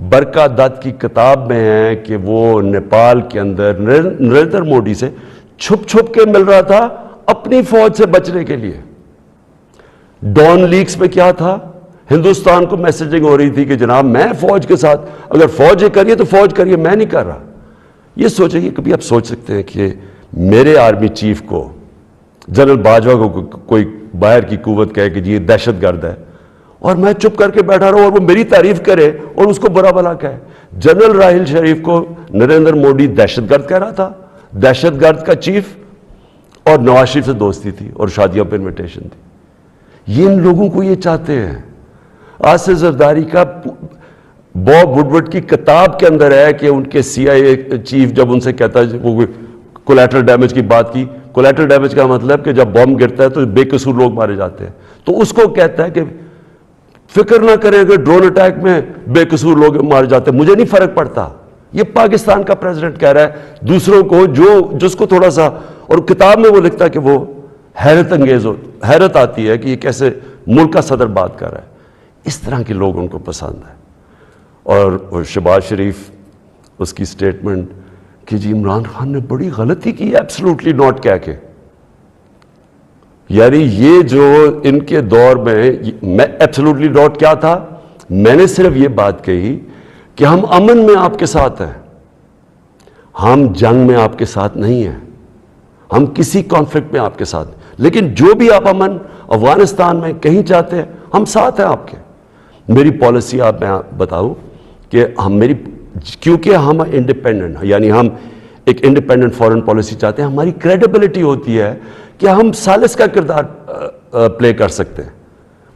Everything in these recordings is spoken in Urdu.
برکا دت کی کتاب میں ہے کہ وہ نیپال کے اندر نریندر مودی سے چھپ چھپ کے مل رہا تھا اپنی فوج سے بچنے کے لیے. ڈان لیکس میں کیا تھا؟ ہندوستان کو میسیجنگ ہو رہی تھی کہ جناب میں فوج کے ساتھ، اگر فوج کریے تو فوج کریے، میں نہیں کر رہا. یہ سوچیں کہ کبھی آپ سوچ سکتے ہیں کہ میرے آرمی چیف کو، جنرل باجوہ کو کوئی باہر کی قوت کہے کہ جی یہ دہشت گرد ہے، اور میں چپ کر کے بیٹھا رہا ہوں اور وہ میری تعریف کرے اور اس کو برا بھلا کہے. جنرل راحیل شریف کو نریندر مودی دہشت گرد کہہ رہا تھا، دہشت گرد کا چیف، اور نواز شریف سے دوستی تھی اور شادیوں پہ انویٹیشن تھی. یہ ان لوگوں کو یہ چاہتے ہیں. آصف زرداری کا باب وڈورڈ کی کتاب کے اندر ہے کہ ان کے سی آئی اے چیف جب ان سے کہتا ہے، وہ کولیٹرل ڈیمیج کی بات کی، کولیٹرل ڈیمیج کا مطلب کہ جب بم گرتا ہے تو بے قصور لوگ مارے جاتے ہیں، تو اس کو کہتا ہے کہ فکر نہ کریں کہ ڈرون اٹیک میں بے قصور لوگ مارے جاتے ہیں، مجھے نہیں فرق پڑتا. یہ پاکستان کا پریزیڈنٹ کہہ رہا ہے دوسروں کو، جس کو تھوڑا سا، اور کتاب میں وہ لکھتا ہے کہ وہ حیرت انگیز ہو، حیرت آتی ہے کہ یہ کیسے ملک کا صدر بات کر رہا ہے. اس طرح کے لوگ ان کو پسند ہے. اور شہباز شریف، اس کی سٹیٹمنٹ کہ جی عمران خان نے بڑی غلطی کی ایبسلوٹلی ناٹ کہہ کے، یعنی یہ جو ان کے دور میں ایبسلوٹلی ناٹ کیا تھا، میں نے صرف یہ بات کہی کہ ہم امن میں آپ کے ساتھ ہیں، ہم جنگ میں آپ کے ساتھ نہیں ہیں، ہم کسی کانفلکٹ میں آپ کے ساتھ، لیکن جو بھی آپ امن افغانستان میں کہیں چاہتے ہیں ہم ساتھ ہیں آپ کے. میری پالیسی آپ میں بتاؤں کہ کیونکہ ہم انڈیپینڈنٹ ہیں، یعنی ہم ایک انڈیپینڈنٹ فورن پالیسی چاہتے ہیں، ہماری کریڈیبلٹی ہوتی ہے کہ ہم ثالث کا کردار پلے کر سکتے ہیں.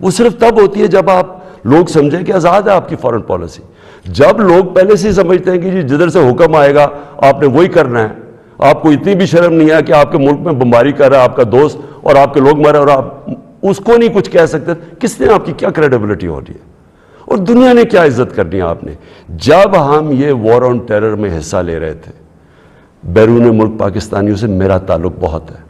وہ صرف تب ہوتی ہے جب آپ لوگ سمجھیں کہ آزاد ہے آپ کی فورن پالیسی. جب لوگ پہلے سے سمجھتے ہیں کہ جی جدھر سے حکم آئے گا آپ نے وہی کرنا ہے، آپ کو اتنی بھی شرم نہیں ہے کہ آپ کے ملک میں بمباری کر رہا ہے آپ کا دوست اور آپ کے لوگ مرے اور آپ اس کو نہیں کچھ کہہ سکتے، کس نے آپ کی کیا کریڈیبلٹی ہو رہی ہے اور دنیا نے کیا عزت کرنی ہے آپ نے. جب ہم یہ وار آن ٹیرر میں حصہ لے رہے تھے، بیرون ملک پاکستانیوں سے میرا تعلق بہت ہے.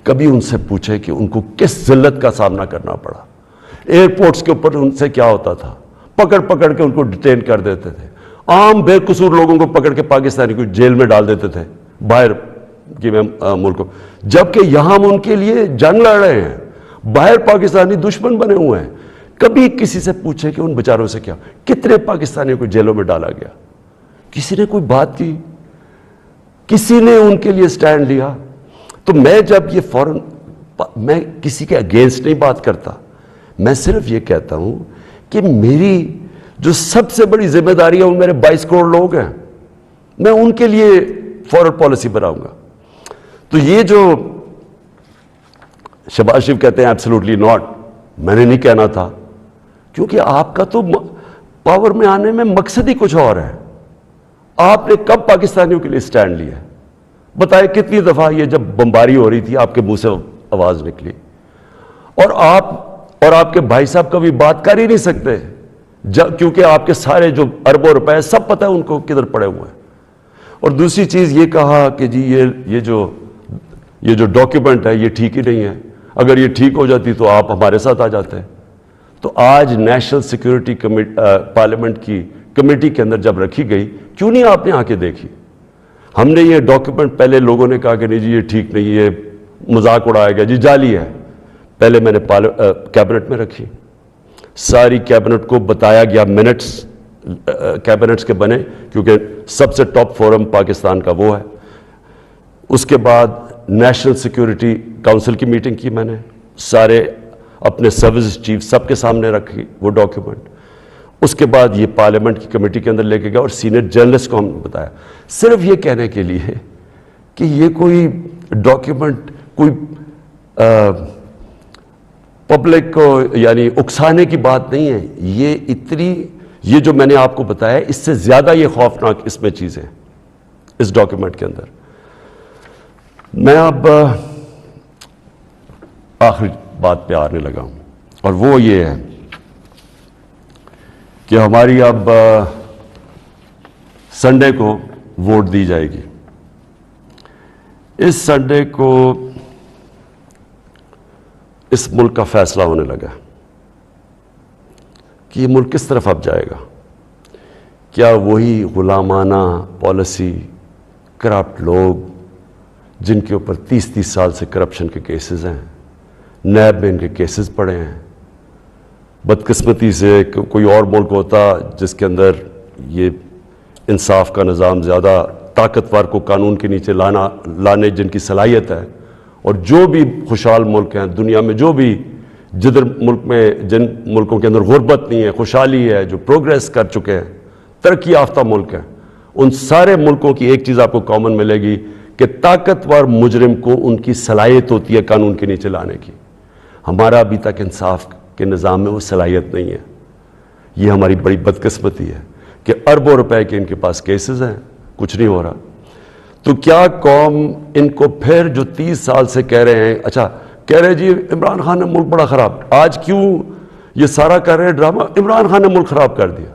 کبھی ان سے پوچھے کہ ان کو کس ذلت کا سامنا کرنا پڑا. ایئرپورٹس کے اوپر ان سے کیا ہوتا تھا، پکڑ پکڑ کے ان کو ڈیٹین کر دیتے تھے، عام بے قصور لوگوں کو پکڑ کے پاکستانی کو جیل میں ڈال دیتے تھے باہر کی ملکوں، جبکہ یہاں ہم ان کے لیے جنگ لڑ رہے ہیں، باہر پاکستانی دشمن بنے ہوئے ہیں. کبھی کسی سے پوچھے کہ ان بیچاروں سے کیا، کتنے پاکستانیوں کو جیلوں میں ڈالا گیا، کسی نے کوئی بات کی، کسی نے ان کے لیے سٹینڈ لیا. تو میں جب یہ فوراً، میں کسی کے اگینسٹ نہیں بات کرتا، میں صرف یہ کہتا ہوں کہ میری جو سب سے بڑی ذمہ داری ہے وہ میرے 22 کروڑ لوگ ہیں، میں ان کے لیے فورن پالیسی بناؤں گا. تو یہ جو شہباز شریف کہتے ہیں ایبسلوٹلی ناٹ، میں نے نہیں کہنا تھا، کیونکہ آپ کا تو پاور میں آنے میں مقصد ہی کچھ اور ہے. آپ نے کب پاکستانیوں کے لیے سٹینڈ لیا؟ بتائیں کتنی دفعہ یہ جب بمباری ہو رہی تھی آپ کے منہ سے آواز نکلی، اور آپ کے بھائی صاحب کبھی بات کر ہی نہیں سکتے کیونکہ آپ کے سارے جو اربوں روپے سب پتہ ہے ان کو کدھر پڑے ہوئے ہیں. اور دوسری چیز یہ کہا کہ جی یہ جو ڈاکیومنٹ ہے یہ ٹھیک ہی نہیں ہے، اگر یہ ٹھیک ہو جاتی تو آپ ہمارے ساتھ آ جاتے. تو آج نیشنل سیکیورٹی پارلیمنٹ کی کمیٹی کے اندر جب رکھی گئی، کیوں نہیں آپ نے آ کے دیکھی؟ ہم نے یہ ڈاکیومنٹ، پہلے لوگوں نے کہا کہ نہیں جی یہ ٹھیک نہیں، یہ مذاق اڑایا گیا، جی جعلی ہے. پہلے میں نے کیبنٹ میں رکھی، ساری کیبنٹ کو بتایا گیا، منٹس کیبنٹس کے بنے کیونکہ سب سے ٹاپ فورم پاکستان کا وہ ہے. اس کے بعد نیشنل سیکیورٹی کونسل کی میٹنگ کی، میں نے سارے اپنے سروس چیف سب کے سامنے رکھی وہ ڈاکیومنٹ. اس کے بعد یہ پارلیمنٹ کی کمیٹی کے اندر لے کے گیا اور سینئر جرنلسٹ کو ہم نے بتایا، صرف یہ کہنے کے لیے کہ یہ کوئی ڈاکیومنٹ کوئی پبلک کو یعنی اکسانے کی بات نہیں ہے. یہ جو میں نے آپ کو بتایا اس سے زیادہ یہ خوفناک اس میں چیزیں اس ڈاکیومنٹ کے اندر. میں اب آخری بات پہ آنے لگا ہوں، اور وہ یہ ہے کہ ہماری اب سنڈے کو ووٹ دی جائے گی. اس سنڈے کو اس ملک کا فیصلہ ہونے لگا کہ یہ ملک کس طرف اب جائے گا. کیا وہی غلامانہ پالیسی، کرپٹ لوگ جن کے اوپر 30 سال سے کرپشن کے کیسز ہیں، نیب میں ان کے کیسز پڑے ہیں، بدقسمتی سے کوئی اور ملک ہوتا جس کے اندر یہ انصاف کا نظام زیادہ طاقتور کو قانون کے نیچے لانے جن کی صلاحیت ہے، اور جو بھی خوشحال ملک ہیں دنیا میں، جو بھی جن ملکوں کے اندر غربت نہیں ہے، خوشحالی ہے، جو پروگریس کر چکے ہیں، ترقی یافتہ ملک ہیں، ان سارے ملکوں کی ایک چیز آپ کو کامن ملے گی کہ طاقتور مجرم کو ان کی صلاحیت ہوتی ہے قانون کے نیچے لانے کی۔ ہمارا ابھی تک انصاف کے نظام میں وہ صلاحیت نہیں ہے۔ یہ ہماری بڑی بدقسمتی ہے کہ اربوں روپے کے ان کے پاس کیسز ہیں، کچھ نہیں ہو رہا۔ تو کیا قوم ان کو پھر جو 30 سال سے کہہ رہے ہیں، اچھا کہہ رہے جی عمران خان نے ملک بڑا خراب، آج کیوں یہ سارا کر رہے ڈرامہ؟ عمران خان نے ملک خراب کر دیا۔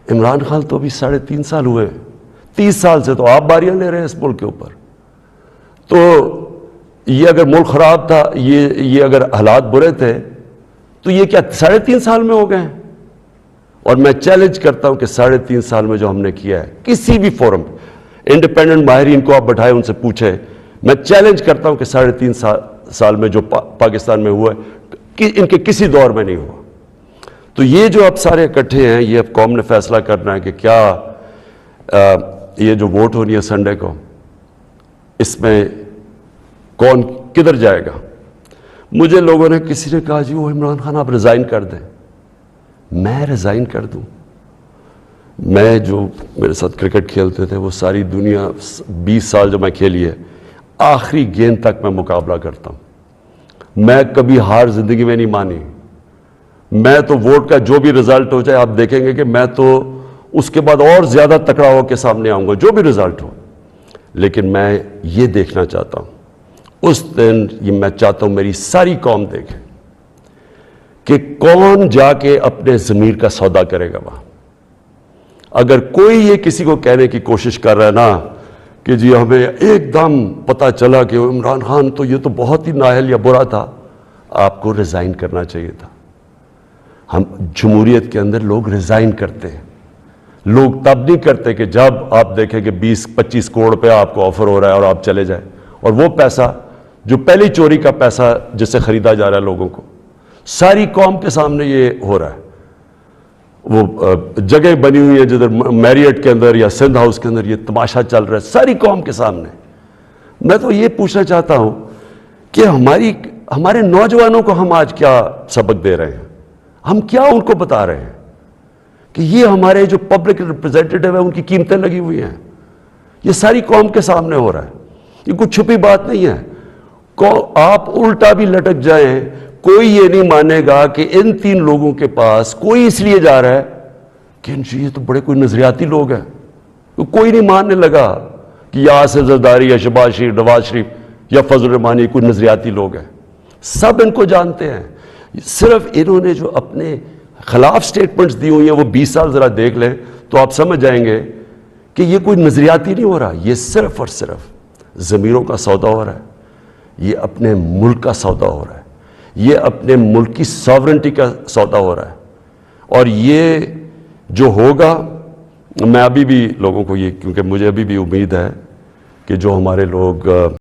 عمران خان تو ابھی 3.5 سال ہوئے، 30 سال سے تو آپ باریاں لے رہے ہیں اس ملک کے اوپر۔ تو یہ اگر ملک خراب تھا، یہ اگر حالات برے تھے تو یہ کیا 3.5 سال میں ہو گئے ہیں؟ اور میں چیلنج کرتا ہوں کہ 3.5 سال میں جو ہم نے کیا ہے کسی بھی فورم، انڈیپینڈنٹ ماہرین کو آپ بٹھائے ان سے پوچھیں، میں چیلنج کرتا ہوں کہ 3.5 سال میں جو پاکستان میں ہوا ہے کہ ان کے کسی دور میں نہیں ہوا۔ تو یہ جو اب سارے اکٹھے ہیں، یہ اب قوم نے فیصلہ کرنا ہے کہ کیا یہ جو ووٹ ہونی ہے سنڈے کو، اس میں کون کدھر جائے گا۔ مجھے لوگوں نے، کسی نے کہا جی وہ عمران خان آپ ریزائن کر دیں۔ میں ریزائن کر دوں؟ میں جو میرے ساتھ کرکٹ کھیلتے تھے وہ ساری دنیا 20 سال جو میں کھیلی ہے، آخری گیند تک میں مقابلہ کرتا ہوں۔ میں کبھی ہار زندگی میں نہیں مانی۔ میں تو ووٹ کا جو بھی رزلٹ ہو جائے، آپ دیکھیں گے کہ میں تو اس کے بعد اور زیادہ تکڑا ہو کے سامنے آؤں گا جو بھی رزلٹ ہو۔ لیکن میں یہ دیکھنا چاہتا ہوں، اس دن یہ میں چاہتا ہوں میری ساری قوم دیکھے کہ کون جا کے اپنے ضمیر کا سودا کرے گا وہاں۔ اگر کوئی یہ کسی کو کہنے کی کوشش کر رہا ہے نا کہ جی ہمیں ایک دم پتہ چلا کہ عمران خان تو یہ تو بہت ہی نااہل یا برا تھا، آپ کو ریزائن کرنا چاہیے تھا۔ ہم جمہوریت کے اندر لوگ ریزائن کرتے ہیں، لوگ تب نہیں کرتے کہ جب آپ دیکھیں کہ 20-25 کروڑ روپے آپ کو آفر ہو رہا ہے اور آپ چلے جائیں، اور وہ پیسہ جو پہلی چوری کا پیسہ جس سے خریدا جا رہا ہے لوگوں کو، ساری قوم کے سامنے یہ ہو رہا ہے۔ وہ جگہ بنی ہوئی ہے جدھر میریٹ کے اندر یا سندھ ہاؤس کے اندر یہ تماشا چل رہا ہے ساری قوم کے سامنے۔ میں تو یہ پوچھنا چاہتا ہوں کہ ہمارے نوجوانوں کو ہم آج کیا سبق دے رہے ہیں؟ ہم کیا ان کو بتا رہے ہیں کہ یہ ہمارے جو پبلک ریپرزینٹیٹیو ہیں ان کی قیمتیں لگی ہوئی ہیں؟ یہ ساری قوم کے سامنے ہو رہا ہے، یہ کوئی چھپی بات نہیں ہے۔ آپ الٹا بھی لٹک جائیں، کوئی یہ نہیں مانے گا کہ ان 3 لوگوں کے پاس کوئی اس لیے جا رہا ہے کہ یہ تو بڑے کوئی نظریاتی لوگ ہیں۔ کوئی نہیں ماننے لگا کہ یا آصف زرداری یا شہباز شریف، نواز شریف یا فضل الرحمانی کوئی نظریاتی لوگ ہیں۔ سب ان کو جانتے ہیں، صرف انہوں نے جو اپنے خلاف سٹیٹمنٹس دی ہوئی ہیں وہ 20 سال ذرا دیکھ لیں تو آپ سمجھ جائیں گے کہ یہ کوئی نظریاتی نہیں ہو رہا، یہ صرف اور صرف ضمیروں کا سودا ہو رہا ہے، یہ اپنے ملک کا سودا ہو رہا ہے، یہ اپنے ملک کی ساورنٹی کا سودا ہو رہا ہے۔ اور یہ جو ہوگا، میں ابھی بھی لوگوں کو یہ، کیونکہ مجھے ابھی بھی امید ہے کہ جو ہمارے لوگ